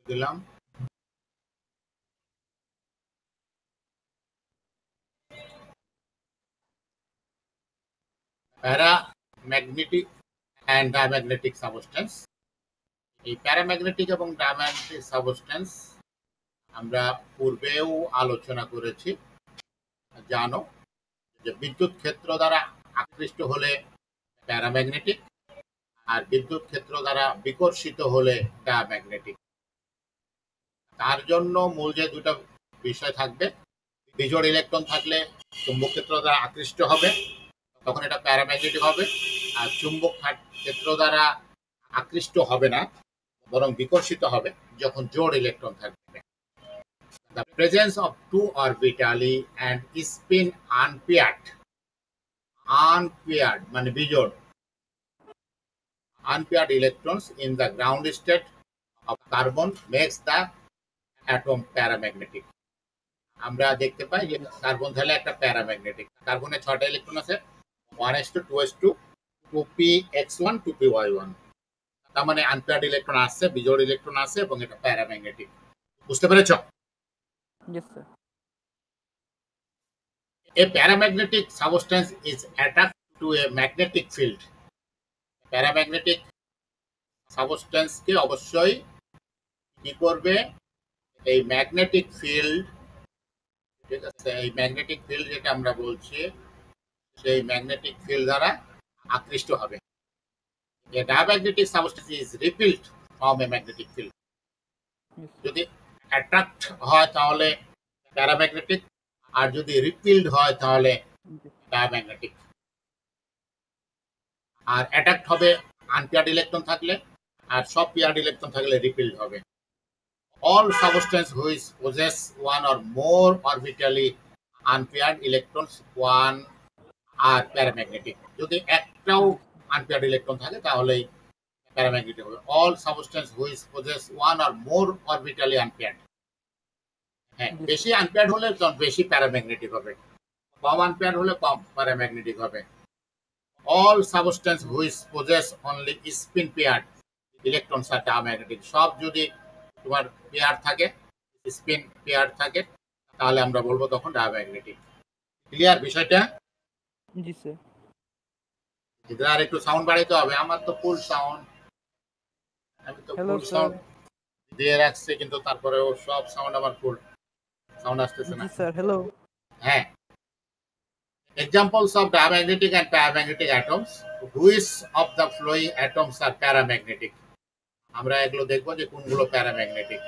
দিলাম। Paramagnetic and diamagnetic substance. এই paramagnetic এবং ডায়াম্যাগনেটিক সাবস্টেন্স আমরা পূর্বেও আলোচনা করেছি। জানো যে বিদ্যুৎ ক্ষেত্র দ্বারা আকৃষ্ট হলে প্যারাম্যাগনেটিক, আর বিদ্যুৎ ক্ষেত্র দ্বারা বিকর্ষিত হলে ডায়াম্যাগনেটিক। তার জন্য মূল যে দুটো বিষয় থাকবে, বিজোড় ইলেকট্রন থাকলে চুম্বক ক্ষেত্র দ্বারা আকৃষ্ট হবে, তখন এটা প্যারাম্যাগনেটিক হবে। আর চুম্বক ক্ষেত্র দ্বারা আকৃষ্ট হবে না, বরং বিকর্ষিত হবে যখন জোড় ইলেকট্রন থাকবে। The presence of two orbitally and spin unpaired মানে বিজোড় unpaired electrons in the ground state of carbon makes the atom paramagnetic. আমরা দেখতে পাই যে কার্বন তাহলে একটা প্যারাম্যাগনেটিক। কার্বনে 6টা ইলেকট্রন আছে, 1s2 2s2 2px1 2py1। তার মানে আনপেয়ার্ড ইলেকট্রন আছে, বিজোড় ইলেকট্রন আছে এবং এটা প্যারাম্যাগনেটিক। বুঝতে পেরেছো? Yes, sir. A paramagnetic substance is attached to a magnetic field. Paramagnetic সাবস্টেন্সকে অবশ্যই কি করবে, এই ম্যাগনেটিক ফিল্ড, ঠিক আছে, এই ম্যাগনেটিক ফিল্ড যেটা আমরা বলছি সেই ম্যাগনেটিক ফিল্ড দ্বারা আকৃষ্ট হবে। A diamagnetic substance is repelled from a magnetic field. Yes, sir. যদি অ্যাট্রাক্ট হয় তাহলে প্যারাম্যাগনেটিক, আর যদি রিপিল্ড হয় তাহলে ডায়াম্যাগনেটিক। আর অ্যাট্রাক্ট হবে আনপেয়ার্ড ইলেকট্রন থাকলে, আর সব পেয়ার্ড ইলেকট্রন থাকলে রিপিল্ড হবে। All substance which possess one or more orbitally unpaired electrons one are paramagnetic. যদি একটাও আনপেয়ার্ড ইলেকট্রন থাকে তাহলেই প্যারাম্যাগনেটিক হবে। All substance which possess one or more orbitally unpaired, হ্যাঁ, বেশি আনপেয়ার্ড হলে তখন বেশি প্যারাম্যাগনেটিক হবে, কম আনপেয়ার্ড হলে কম প্যারাম্যাগনেটিক হবে। All substance which possess only spin paired electrons are diamagnetic. সব যদি তোমার পেয়ার থাকে, স্পিন পেয়ার থাকে, তাহলে আমরা বলবো তখন ডায়াম্যাগনেটিক। ক্লিয়ার বিষয়টা? জি স্যার। এদের আর একটু সাউন্ড বাড়াইতে হবে, আমার তো ফুল সাউন্ড, আমি তো হ্যালো ফুল স্যার। সাউন্ড দিয়ে রাখছি, কিন্তু তারপরেও সব সাউন্ড আমার ফুল সাউন্ড আসতেছে না। জি স্যার, হ্যালো। হ্যাঁ, examples of diamagnetic and paramagnetic atoms. Which of the following atoms are paramagnetic? আমরা এগুলো দেখবো যে কোনগুলো প্যারাম্যাগনেটিক।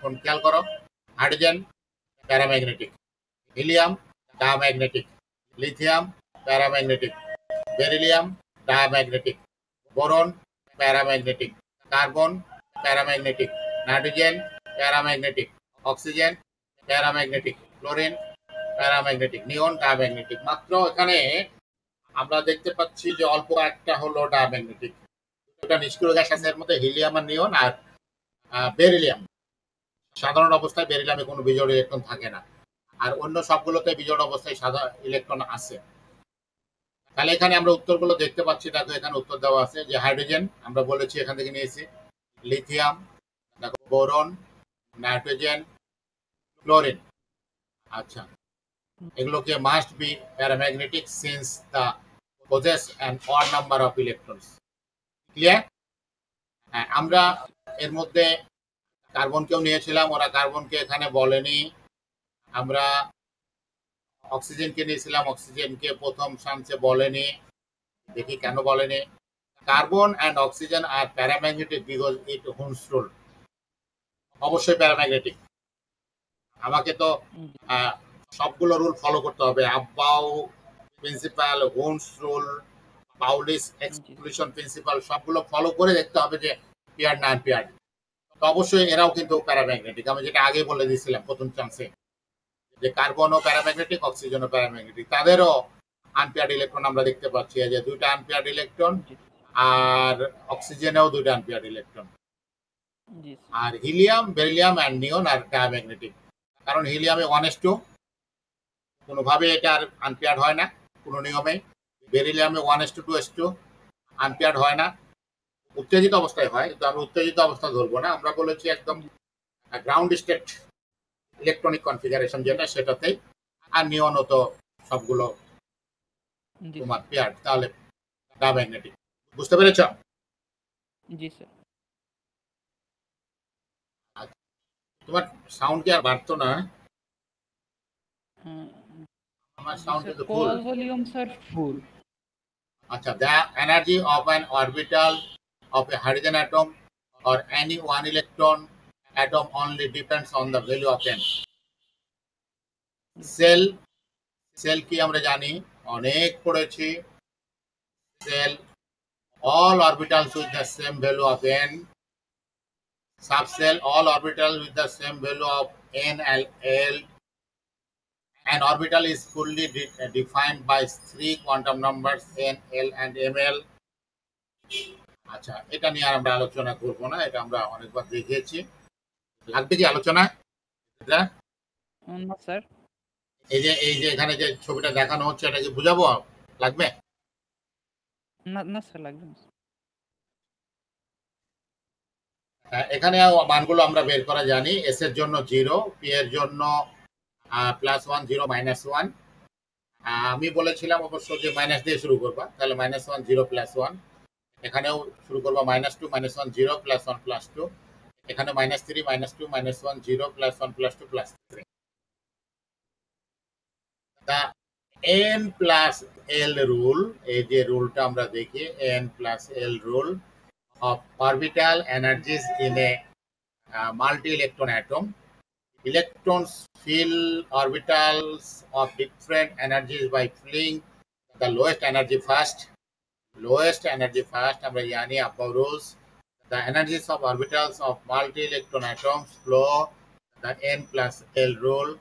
কোন খেয়াল করো, hydrogen paramagnetic, helium diamagnetic, lithium paramagnetic, beryllium diamagnetic, boron paramagnetic, carbon paramagnetic, nitrogen paramagnetic, oxygen paramagnetic, chlorine paramagnetic, neon diamagnetic. মাত্র এখানে আমরা দেখতে পাচ্ছি যে অল্প একটা হলো ডায়াম্যাগনেটিক। এটা নিষ্ক্রিয় গ্যাস আছে এর মধ্যে, হিলিয়াম আর নিয়ন আর বেরিলিয়াম। সাধারণ অবস্থায় বেরিলিয়ামে কোনো বিজোড় ইলেকট্রন থাকে না, আর অন্য সবগুলোতে বিজোড় অবস্থায় সাদা ইলেকট্রন আছে। তাহলে এখানে আমরা উত্তরগুলো দেখতে পাচ্ছি, দেখো এখানে উত্তর দেওয়া আছে যে হাইড্রোজেন আমরা বলেছি এখান থেকে নিয়েছি, লিথিয়াম, দেখো বোরন, নাইট্রোজেন, ক্লোরিন। আচ্ছা, এগুলোকে must be paramagnetic since the possess an odd number of electrons. Clear? হ্যাঁ, আমরা এর মধ্যে কার্বনকেও নিয়েছিলাম, ওরা কার্বনকে এখানে বলেনি। আমরা অক্সিজেনকে নিয়েছিলাম, অক্সিজেনকে প্রথম চান্সে বলেনি, দেখি কেন বলেনি। কার্বন অ্যান্ড অক্সিজেন আর paramagnetic because it Hund's rule. অবশ্যই প্যারাম্যাগনেটিক। আমাকে তো সবগুলো রুল ফলো করতে হবে, Aufbau principle, Hund's rule, Pauli's exclusion principle, সবগুলো ফলো করে দেখতে হবে যে পেয়ার না আনপেয়ার। তো অবশ্যই এরাও কিন্তু প্যারাম্যাগনেটিক, আমি যেটা আগে বলে দিয়েছিলাম প্রথম চান্সে, যে কার্বনও প্যারাম্যাগনেটিক, অক্সিজেনও প্যারাম্যাগনেটিক। তাদেরও আনপেয়ার্ড ইলেকট্রন আমরা দেখতে পাচ্ছি, এই যে দুইটা আনপেয়ার্ড ইলেকট্রন, আর অক্সিজেনেও দুইটা আনপেয়ার্ড ইলেকট্রন। আর হিলিয়াম, বেরিলিয়াম অ্যান্ড নিয়ন আর ডায়াম্যাগনেটিক, কারণ হিলিয়ামে 1s2, কোনোভাবে এটা আর আনপেয়ার্ড হয় না কোনো নিয়মে। বেরিলিয়ামে 1s2 2s2 আনপেয়ার্ড হয় না, উত্তেজিত অবস্থায় হয়, কিন্তু আমরা উত্তেজিত অবস্থা ধরবো না, আমরা বলেছি একদম গ্রাউন্ড স্টেট ইলেকট্রনিক কনফিগারেশন যেটা সেটাতেই, আর নিয়ন তো সবগুলো জি তোমার পেয়ার, তাহলে ডায়াম্যাগনেটিক। বুঝতে পেরেছ? জি স্যার। তোমার সাউন্ড কি আর বাড়তো না? আমার জি সাউন্ড স্যার, কিন্তু full. Call volume sir full. আচ্ছা, the energy of an orbital of a hydrogen atom or any one electron atom only depends on the value of n. Shell, shell কি আমরা জানি, অনেক পড়েছি। Shell, all orbitals with the same value of n. Subcell, all orbitals with the same value of n and l. An orbital is fully defined by three quantum numbers n, l and ml. আচ্ছা, এটা নিয়ে আর আমরা আলোচনা করবো না, এটা আমরা অনেকবার দেখিয়েছি। লাগবে কি আলোচনা এটা? না স্যার। এই যে এখানে যে ছবিটা দেখানো হচ্ছে, এটা কি বুঝাবো? লাগবে? না না স্যার, লাগবে না। এখানে মানগুলো আমরা বের করা জানি। এস এর জন্য 0, পি এর জন্য +1 0 -1। আমি বলেছিলাম অবশ্য যে মাইনাস দিয়ে শুরু করবা, তাহলে -1 0 +1। এখানেও শুরু করবা -2 -1 0 +1 +2। এখানে -3 -2 -1 0 +1 +2 +3। তা n প্লাস এল রুল, এই যে রুলটা আমরা দেখি, n plus L rule of orbital energies in a multi-electron atom. Electrons fill orbitals of different energies by filling the lowest energy first. Lowest energy first, আমরা জানি above rules. The energies of orbitals of multi-electron atoms flow the n plus l rule.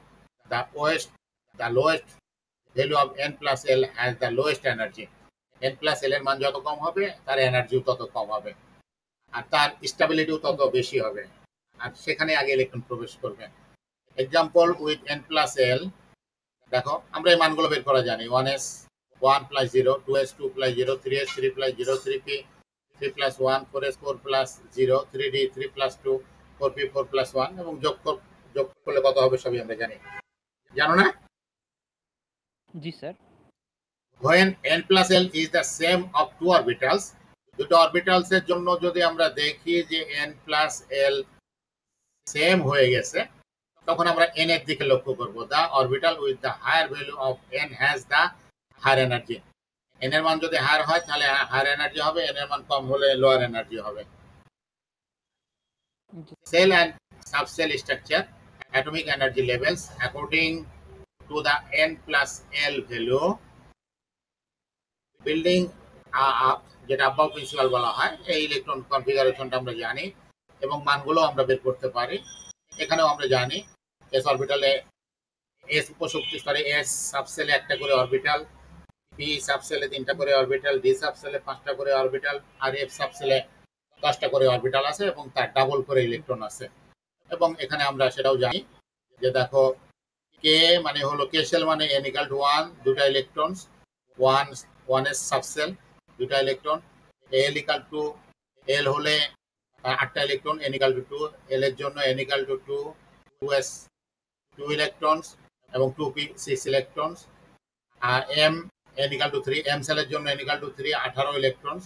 The lowest value of n plus l has the lowest energy. n plus l এর মান যত কম হবে, তার এনার্জিও তত কম হবে, আর তার স্টেবিলিটিও তত বেশি হবে, আর সেখানে আগে ইলেকট্রন প্রবেশ করবে। Example with n plus L, দেখো আমরা এই মানগুলো বের করা জানি। 1s 1 plus 0, 2s 2 plus 0, 3s 3 plus 0, 3p 3 plus 1, 4s 4 plus 0, 3d 3 plus 2, 4p 4 plus 1, এবং যোগ করলে কত হবে সবই আমরা জানি। জানো না? জি sir. When n plus l is the same of two orbitals, দুটো অরবিটালস এর জন্য যদি আমরা দেখি যে n প্লাস l সেম হয়ে গেছে, তখন আমরা n এর দিকে লক্ষ্য করব। The orbital with the higher value of n has the higher energy. n এর মান যদি হায়ার হয় তাহলে হায়ার এনার্জি হবে, n এর মান কম হলে লোয়ার এনার্জি হবে। Cell and subcell structure, atomic energy levels according to the n plus l value. Building up, যেটা আবাভ প্রিন্সিপাল বলা হয়, এই ইলেকট্রন কনফিগারেশনটা আমরা জানি এবং মানগুলো আমরা বের করতে পারি। এখানেও আমরা জানি এস অরবিটালে এস উপশক্তি স্তরে এস সাবসেলে একটা করে অরবিটাল, পি সাবসেলে 3টা করে অরবিটাল, ডি সাবসেলে 5টা করে অরবিটাল, আর এফ সাবসেলে 10টা করে অরবিটাল আছে এবং তার ডাবল করে ইলেকট্রন আছে। এবং এখানে আমরা সেটাও জানি যে দেখো, কে মানে হলো কে সেল মানে n = 1, দুটা ইলেকট্রনস, 1s সাবসেল, দুটা ইলেকট্রন, l হলে 8টা ইলেকট্রন, n = 2, l এর জন্য n = 2, 2s 2 ইলেকট্রনস এবং 2p 6 ইলেকট্রনস, আর m n = 3, m সেলের জন্য n = 3, 18 electrons,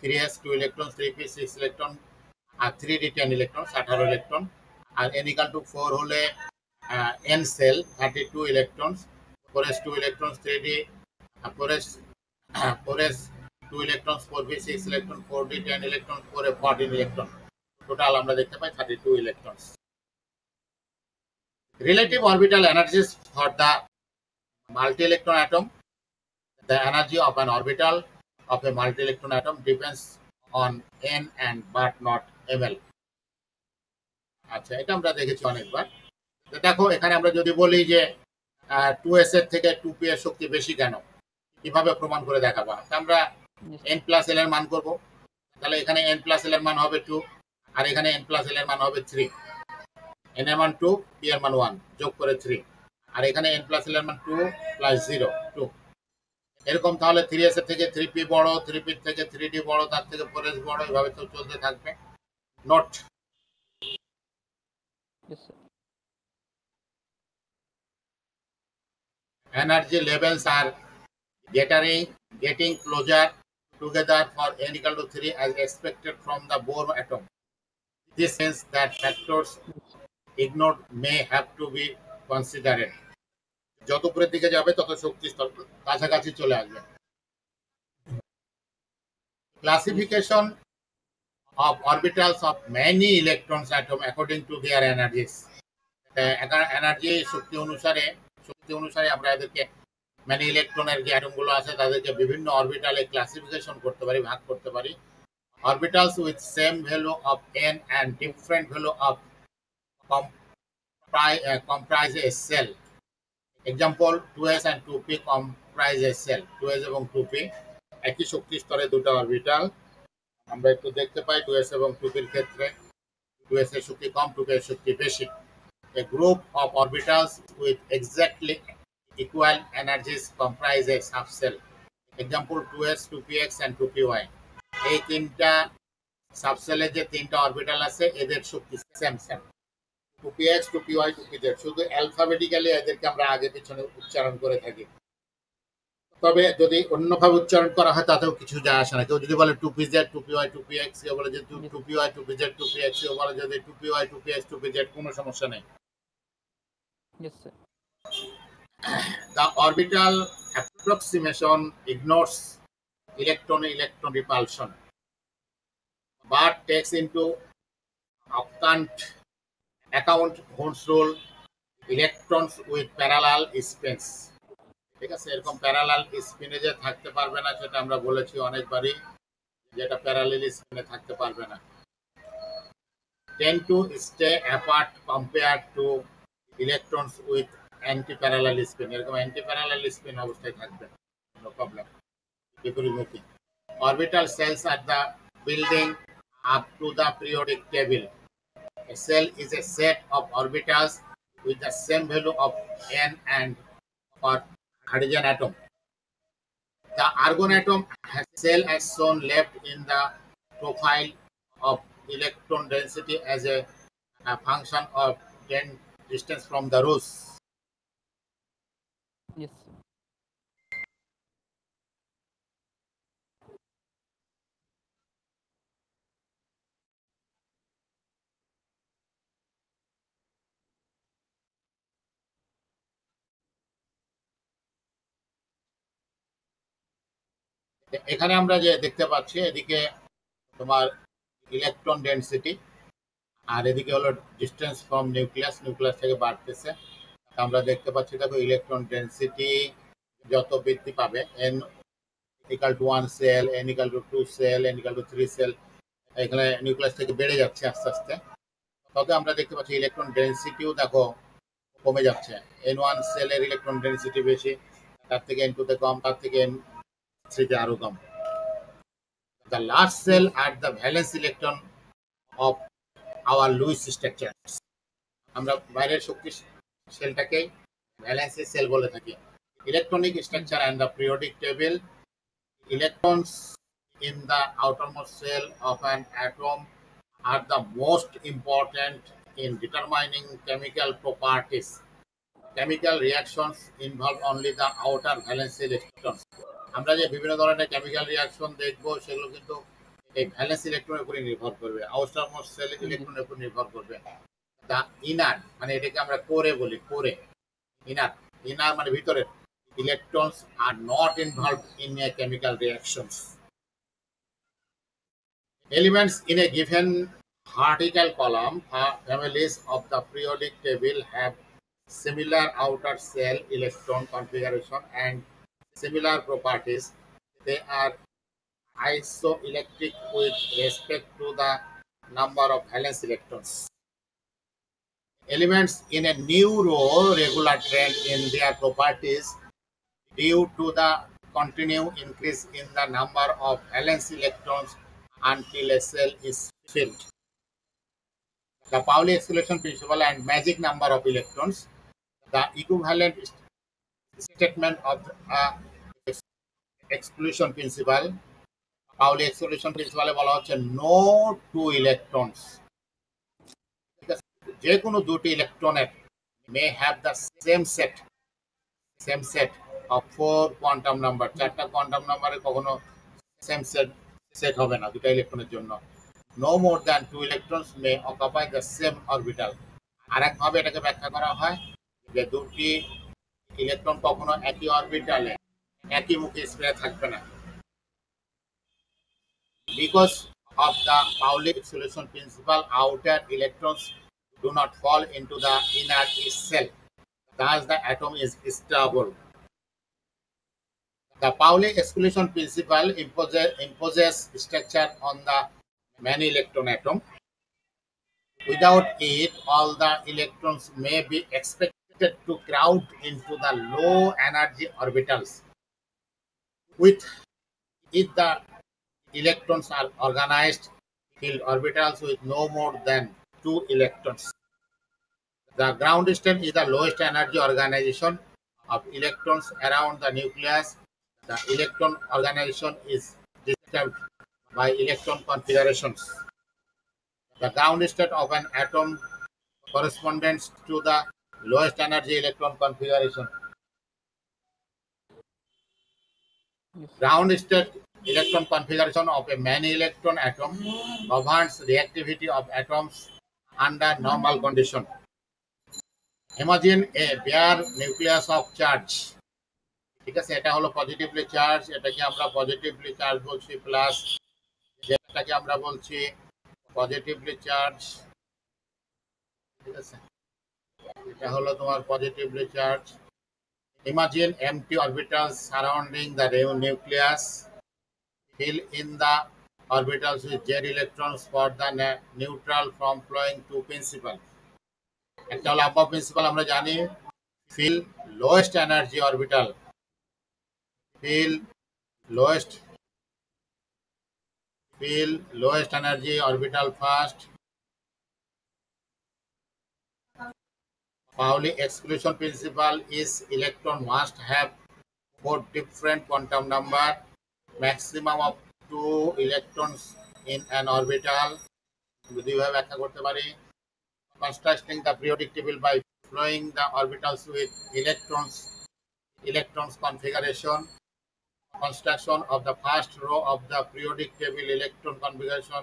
3s 2 electron, 3p 6 electron, আর 3d 10 ইলেকট্রন, 18 ইলেকট্রন, আর n = 4 হলে n shell 32 electrons, 4s 2 electrons, 3d 4s 2 electrons, 4p 6 electron, 4d 10 electron, 4f 14 electron, total আমরা দেখতে পাই 32 electrons. Relative orbital energies for the multi-electron atom. The energy of an orbital of a multi-electron atom depends on n and but not ml. আচ্ছা, এটা আমরা দেখেছি অনেকবার। তো দেখো, এখানে আমরা যদি বলি যে 2s এর থেকে 2p এর শক্তি বেশি কেন, কিভাবে প্রমাণ করে দেখাবা? আমরা n প্লাস l এর মান করব, তাহলে এখানে n প্লাস l এর মান হবে 2, আর এখানে n প্লাস l এর মান হবে 3। n এর মান 2, p এর মান 1, যোগ করে 3, আর এখানে n প্লাস l এর মান 2 প্লাস 0 2। এরকম তাহলে 3s এর থেকে 3p বড়, 3p থেকে 3d বড়, তার থেকে 4s বড়, এভাবে তো চলতে থাকবে। Note Yes, sir. energy levels are getting closer together for n equal to 3 as expected from the Bohr atom. This means that factors ignored may have to be considered. যত উপরের দিকে যাবে তত শক্তি স্তর কাছাকাছি চলে আসবে। Classification of orbitals of many electrons atom according to their energies. Energy শক্তি অনুসারে আমরা এদেরকে মানে ইলেকট্রনের যে অ্যাটমগুলো আছে তাদেরকে বিভিন্ন অরবিটালে ক্লাসিফিকেশন করতে পারি, ভাগ করতে পারি। Orbitals with same value of n and different value of comprise a cell. Example 2s and 2p comprise a cell. 2s এবং 2p একই শক্তি স্তরে দুটো অরবিটাল। আমরা একটু দেখতে পাই 2s এবং 2p এর ক্ষেত্রে 2s এর শক্তি কম, 2p এর শক্তি বেশি। A group of orbitals with exactly equal energies comprise a subcell. Example 2s, 2px and 2py. এই তিনটা সাবসেলের যে তিনটা অরবিটাল আছে এদের শক্তি সেম 2px, 2py, 2pz। শুধু অ্যালফাবেটিক্যালি এদেরকে আমরা আগে পিছনে উচ্চারণ করে থাকি। তবে যদি অন্যভাবে উচ্চারণ করা হয় তাতেও কিছু যায় আসে না। কেউ যদি বলে 2pz, 2py, 2px, কেউ বলে যে 2py, 2pz, 2px, কেউ বলে যদি 2py, 2px, 2pz, কোনো সমস্যা নেই। Yes, sir. The orbital approximation ignores electron repulsion but takes into account Hooke's rule electrons with parallel spins. ঠিক আছে, এরকম প্যারালাল স্পিনে যে থাকতে পারবে না সেটা আমরা বলেছি অনেকবারই, যেটা প্যারালাল স্পিনে থাকতে পারবে না। Tend to stay apart compared to electrons with anti-parallel spin. এরকম anti-parallel spin অবস্থায় থাকবে, no problem. বিপরীতমুখী। Orbital cells are the building up to the periodic table. A cell is a set of orbitals with the same value of n and for hydrogen atom. The argon atom has cell as shown left in the profile of electron density as a function of distance from the roots. Yes, sir. এখানে আমরা যে দেখতে পাচ্ছি এদিকে তোমার electron density আর এদিকে হলো distance from nucleus থেকে বাড়তেছে। আমরা দেখতে পাচ্ছি দেখো ইলেকট্রন ডেনসিটি যত বৃদ্ধি পাবে n equal to 1 shell, n equal to 2 shell, n equal to 3 shell, এখানে নিউক্লিয়াস থেকে বেড়ে যাচ্ছে আস্তে আস্তে। তবে আমরা দেখতে পাচ্ছি ইলেকট্রন ডেনসিটিও দেখো কমে যাচ্ছে। n1 সেলের ইলেকট্রন ডেনসিটি বেশি, তার থেকে n2 তে কম, তার থেকে n3 তে আরো কম। The last cell are the valence electron of our Lewis structure. আমরা বাইরের শক্তি সেলটাকে ভ্যালেন্সি সেল বলে থাকি। Electronic structure and the periodic table. Electrons in the outermost cell of an atom are the most important in determining chemical properties. Chemical reactions involve only the outer valence electrons. আমরা যে বিভিন্ন ধরনের chemical reaction দেখবো সেগুলো কিন্তু এই valence ইলেকট্রনের উপরে নির্ভর করবে, আউটারমোস্ট সেল ইলেকট্রনের উপর নির্ভর করবে। দা ইনার মানে এটাকে আমরা কোরে বলি, কোরে ইনার মানে ভিতরের electrons are not involved in a chemical reactions. Elements in a given vertical column families of the periodic table have similar outer cell electron configuration and similar properties. They are isoelectric with respect to the number of valence electrons. Elements in a new row regular trend in their properties due to the continued increase in the number of valence electrons until a cell is filled. The Pauli exclusion principle and magic number of electrons, the equivalent statement of exclusion principle, Pauli exclusion প্রিন্সিপালে বলা হচ্ছে no two electrons, ঠিক আছে, যে কোনো দুটি ইলেকট্রনের may have the same set of 4 quantum number, চারটা কোয়ান্টাম নাম্বারে কখনো সেম সেট হবে না দুটো ইলেকট্রনের জন্য। No more than 2 electrons may occupy the same orbital. আরেকভাবে এটাকে ব্যাখ্যা করা হয় যে দুটি ইলেকট্রন কখনো একই অরবিটালে একই মুখে স্প্রে থাকবে না। Because of the Pauli exclusion principle, outer electrons do not fall into the inner shell. Thus, the atom is stable. The Pauli exclusion principle imposes structure on the many electron atom. Without it, all the electrons may be expected to crowd into the low energy orbitals. With it, the electrons are organized field orbitals with no more than 2 electrons. The ground state is the lowest energy organization of electrons around the nucleus. The electron organization is disturbed by electron configurations. The ground state of an atom corresponds to the lowest energy electron configuration. Yes. Ground state electron configuration of a many electron atom governs reactivity of atoms under normal condition. Imagine a bare nucleus of charge, ঠিক আছে, এটা হলো positively charge, এটাকে আমরা positively charge বলছি, plus যেটাকে আমরা বলছি পজিটিভলি চার্জ, ঠিক আছে, এটা হলো তোমার positively charge. Imagine empty orbitals surrounding the nucleus, fill in the orbitals with z electrons for the neutral from flowing to principal. একটা হলো above principal, আমরা জানি fill lowest energy orbital, fill lowest energy orbital first. Pauli exclusion principle is electron must have 4 different quantum number, maximum of 2 electrons in an orbital. দুইভাবে ব্যাখ্যা করতে পারি। Constructing the periodic table by flowing the orbitals with electrons configuration. Construction of the first row of the periodic table electron configuration,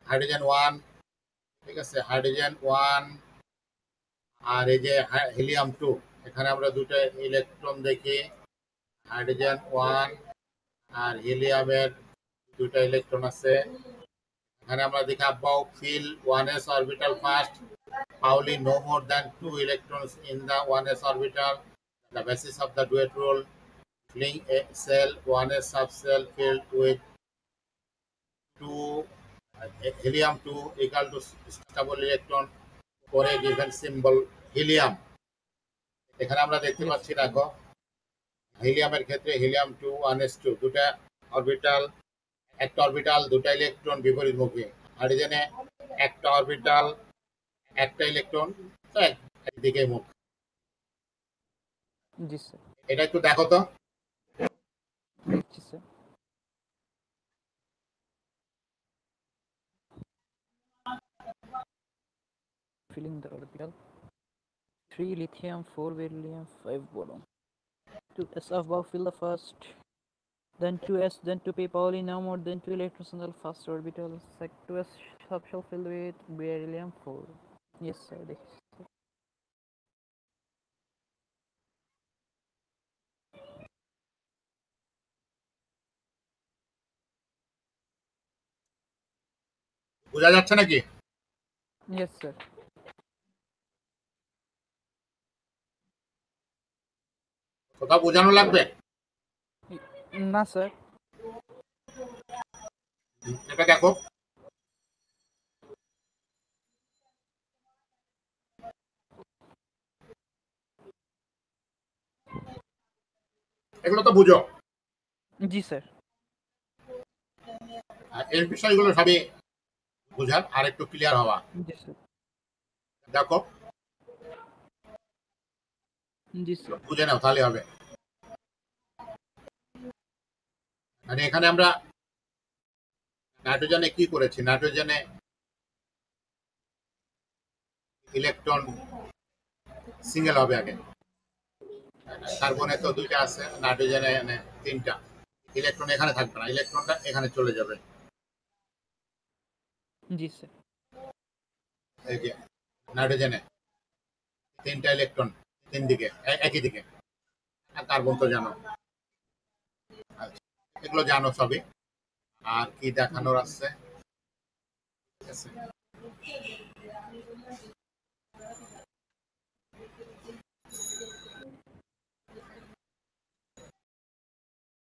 hydrogen 1, ঠিক আছে, hydrogen 1 আর এই যে helium 2, এখানে আমরা দুটো ইলেকট্রন দেখি, হাইড্রোজেন 1 আর হিলিয়ামের দুটো ইলেকট্রন আছে। এখানে আমরা দেখি above fill 1s orbital first, Pauli no more than 2 electrons in the 1s orbital. The basis of the duet rule, filling a cell 1s subcell filled with 2 helium 2 equal to stable electron for a given symbol helium. এখানে আমরা দেখতে পাচ্ছি, দেখো হিলিয়ামের ক্ষেত্রে helium 2 1s2 দুটা orbital, একটা orbital দুটা electron বিপরীতমুখী, হাইড্রোজেনে একটা অরবিটাল একটা ইলেকট্রন তো একদিকে মুখ। জি স্যার। এটা একটু দেখো তো। দেখছি sir. Filling the orbital. 3 lithium, 4 beryllium, 5 boron. 2s above fill the first, then 2s, then 2p Pauli no more than 2 electrons in the first orbital. 2s subshell filled with beryllium 4. Yes sir, দেখছি। বোঝা যাচ্ছে নাকি? Yes sir. কোথাও বোঝানো লাগবে? না sir. এটা দেখো, এগুলো তো বুঝো। জি স্যার। এই বিষয়গুলো সবই বোঝার আর একটু ক্লিয়ার হওয়া। জি স্যার। দেখো জি স্যার। বুঝে নাও তাহলে হবে। মানে এখানে আমরা নাইট্রোজেনে কি করেছি, নাইট্রোজেনে ইলেকট্রন সিঙ্গেল হবে আগে, কার্বনে তো দুইটা আছে, নাইট্রোজেনে তিনটা। ইলেকট্রন এখানে থাকবে না, ইলেকট্রনটা এখানে চলে যাবে। জি স্যার। এই যে নাইট্রোজেনে তিনটা ইলেকট্রন, তিন দিকে, একই দিকে। আর কার্বন তো জানো। আচ্ছা, এগুলো জানো সবই। আর কি দেখানোর আছে? ঠিক আছে।